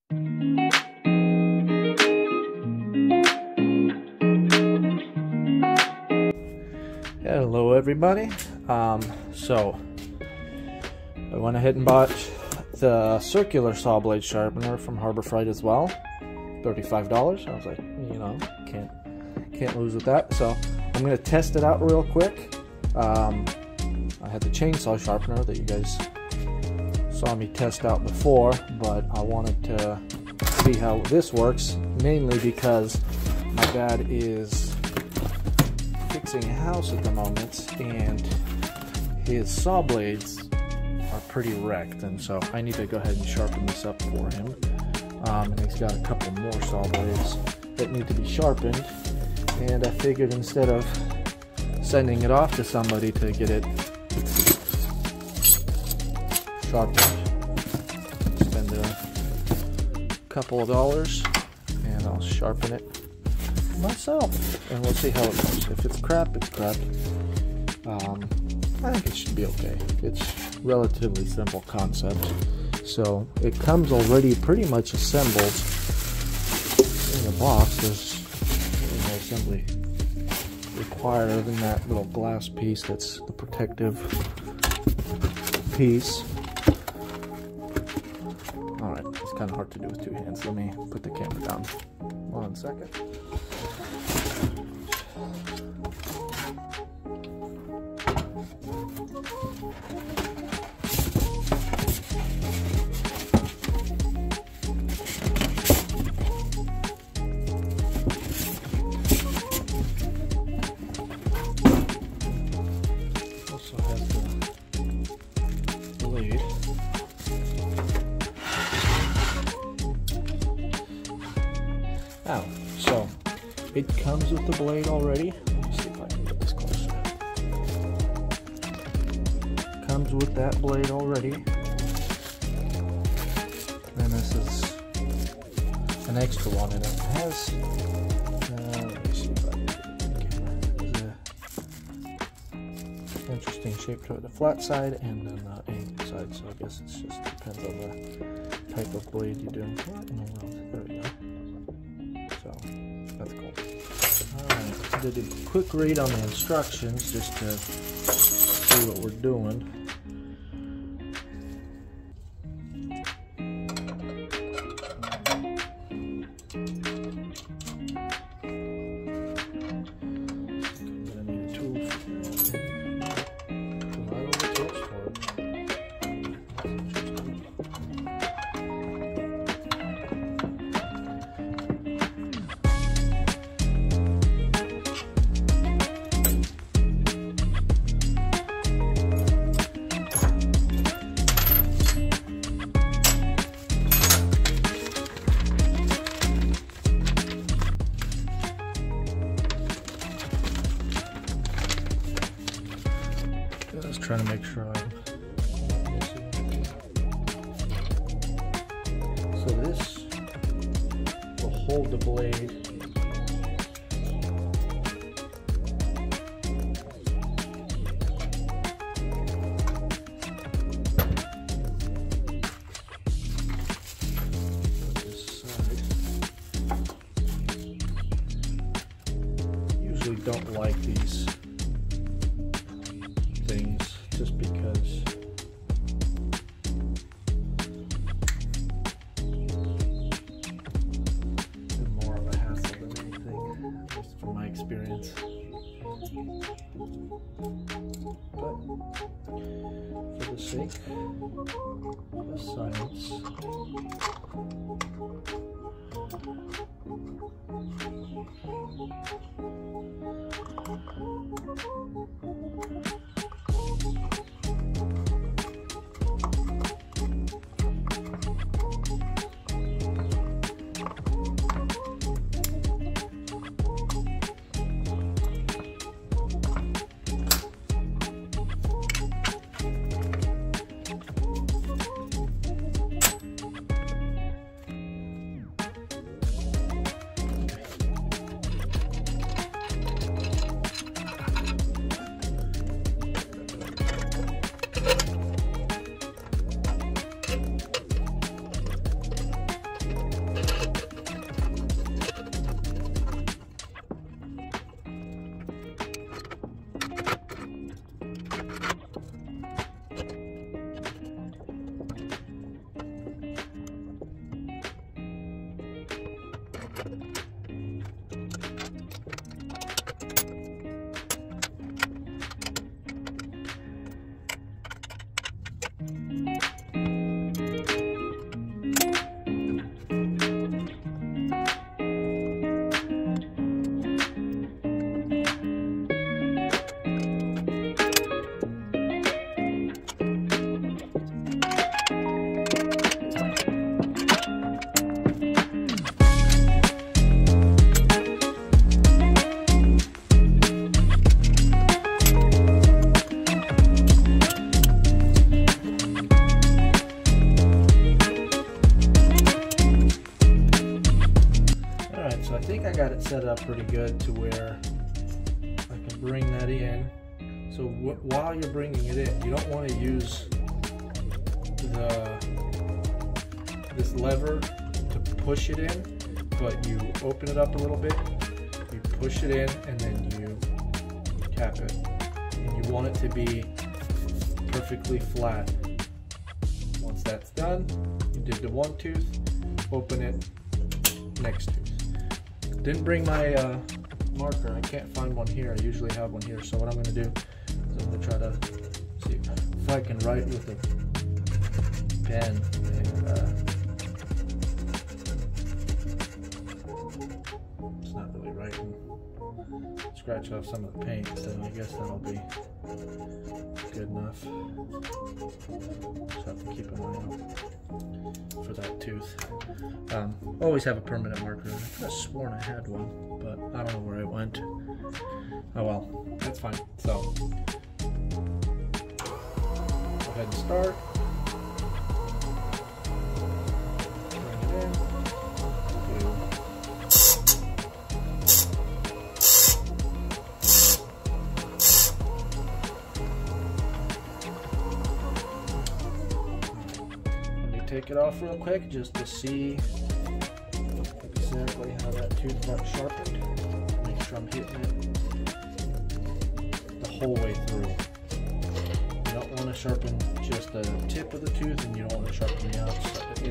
Hello everybody. So I went ahead and bought the circular saw blade sharpener from Harbor Freight as well, $35. I was like, you know, can't lose with that. So I'm gonna test it out real quick. I had the chainsaw sharpener that you guys saw me test out before, but I wanted to see how this works, mainly because my dad is fixing a house at the moment and his saw blades are pretty wrecked, and so I need to go ahead and sharpen this up for him. And he's got a couple more saw blades that need to be sharpened, and I figured instead of sending it off to somebody to get it sharpened, spend a couple of dollars and I'll sharpen it myself, and we'll see how it goes. If it's crap, it's crap. I think it should be okay. It's relatively simple concept. So it comes already pretty much assembled in the box. There's no assembly required other than that little glass piece that's the protective piece. Alright, it's kind of hard to do with two hands. Let me put the camera down 1 second. Also has the blade. Now, so it comes with the blade already. Let me see if I can get this closer. Comes with that blade already. And this is an extra one, and it has, let me see if I can get the camera. There's an interesting shape to it, the flat side and then the angled side, so I guess it just depends on the type of blade you're doing. There we go. So that's cool. Alright, did a quick read on the instructions just to see what we're doing. Gonna need a tool for that. Right over the tips for it. Just trying to make sure I'm missing anything. So this will hold the blade this side. Usually don't like these things just because they're more of a hassle than anything, just from my experience. But for the sake of science, got it set up pretty good to where I can bring that in. So while you're bringing it in, you don't want to use this lever to push it in, but you open it up a little bit, you push it in, and then you tap it. And you want it to be perfectly flat. Once that's done, you did the one tooth, open it, next tooth. Didn't bring my marker. I can't find one here. I usually have one here. So what I'm going to do is I'm going to try to see if I can write with a pen. It's not really writing. Scratch off some of the paint, so I guess that'll be good enough. Just have to keep an eye out for that tooth. Always have a permanent marker. I could have sworn I had one, but I don't know where it went. Oh well, that's fine. So, go ahead and start. Bring it in. Take it off real quick just to see exactly how that tooth got sharpened. Make sure I'm hitting it the whole way through. You don't want to sharpen just the tip of the tooth, and you don't want to sharpen the outside, the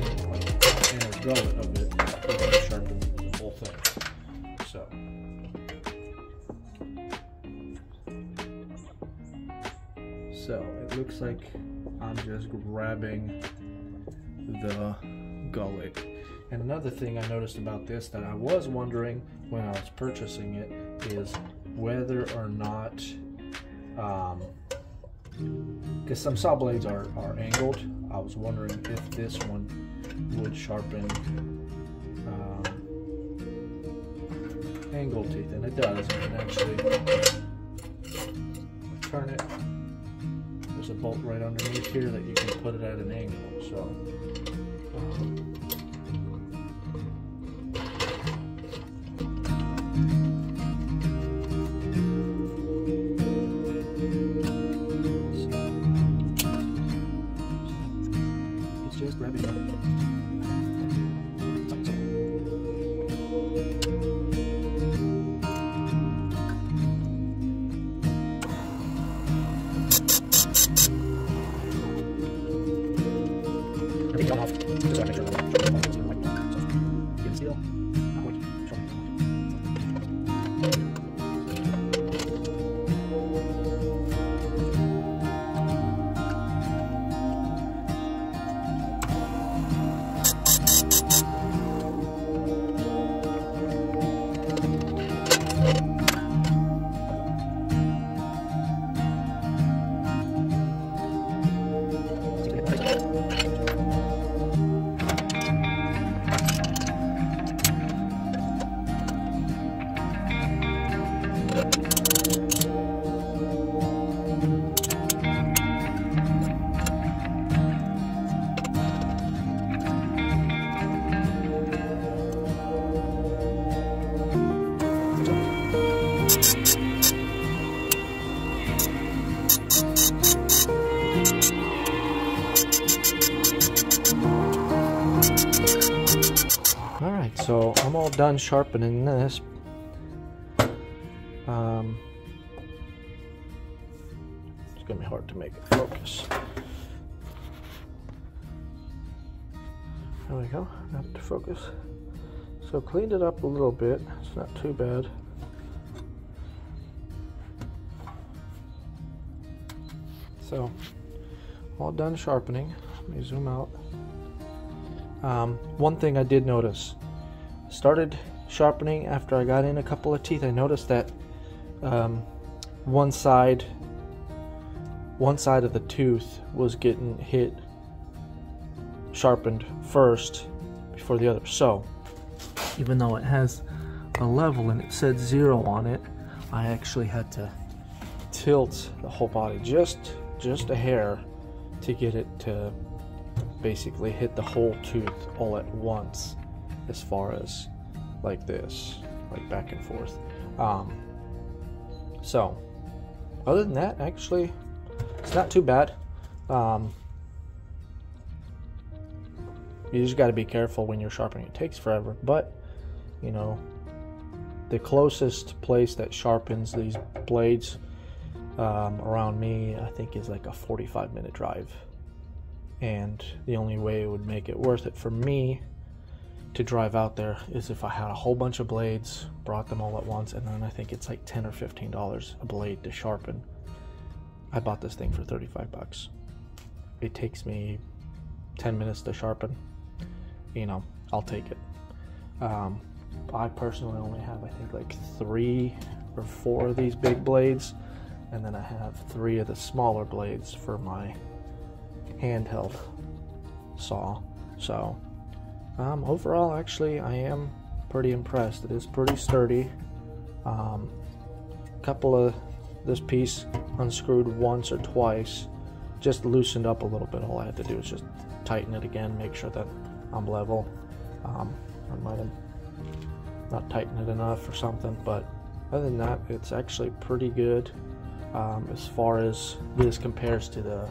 inner gullet of it. You want to sharpen the whole thing. So it looks like I'm just grabbing the gullet. And another thing I noticed about this that I was wondering when I was purchasing it is whether or not, because some saw blades are angled, I was wondering if this one would sharpen angled teeth, and it does. You can actually turn it. There's a bolt right underneath here that you can put it at an angle. So it's just grabbing it. Take it off, just so I make sure that get it still. Alright, so I'm all done sharpening this. It's gonna be hard to make it focus. There we go, got to focus. So cleaned it up a little bit, it's not too bad. So, all done sharpening. Let me zoom out. One thing I did notice, started sharpening after I got in a couple of teeth. I noticed that one side of the tooth was getting hit, sharpened first before the other. So even though it has a level and it said 0 on it, I actually had to tilt the whole body just a hair to get it to basically hit the whole tooth all at once, as far as like this, like back and forth. So other than that, actually, it's not too bad. You just got to be careful when you're sharpening. It takes forever, but you know, the closest place that sharpens these blades around me, I think, is like a 45-minute drive. And the only way it would make it worth it for me to drive out there is if I had a whole bunch of blades, brought them all at once, and then I think it's like $10 or $15 a blade to sharpen. I bought this thing for 35 bucks. It takes me 10 minutes to sharpen. You know, I'll take it. I personally only have, I think, like 3 or 4 of these big blades, and then I have 3 of the smaller blades for my handheld saw. So overall, actually, I am pretty impressed. It is pretty sturdy. Couple of this piece unscrewed once or twice, just loosened up a little bit. All I had to do is just tighten it again, make sure that I'm level. I might have not tightened it enough or something, but other than that, it's actually pretty good. As far as this compares to the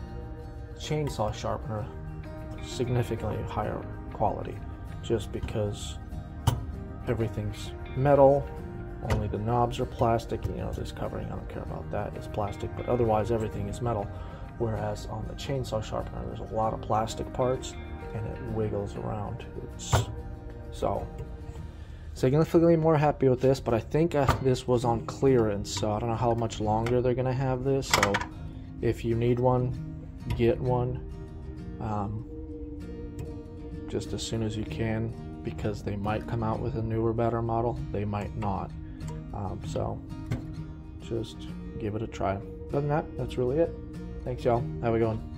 chainsaw sharpener, significantly higher quality, just because everything's metal, only the knobs are plastic. You know, this covering, I don't care about that, it's plastic, but otherwise everything is metal. Whereas on the chainsaw sharpener, there's a lot of plastic parts and it wiggles around. So significantly more happy with this, but I think this was on clearance, so I don't know how much longer they're gonna have this. So if you need one, get one just as soon as you can, because they might come out with a newer, better model, they might not. So just give it a try. Other than that, that's really it. Thanks, y'all. Have a good one.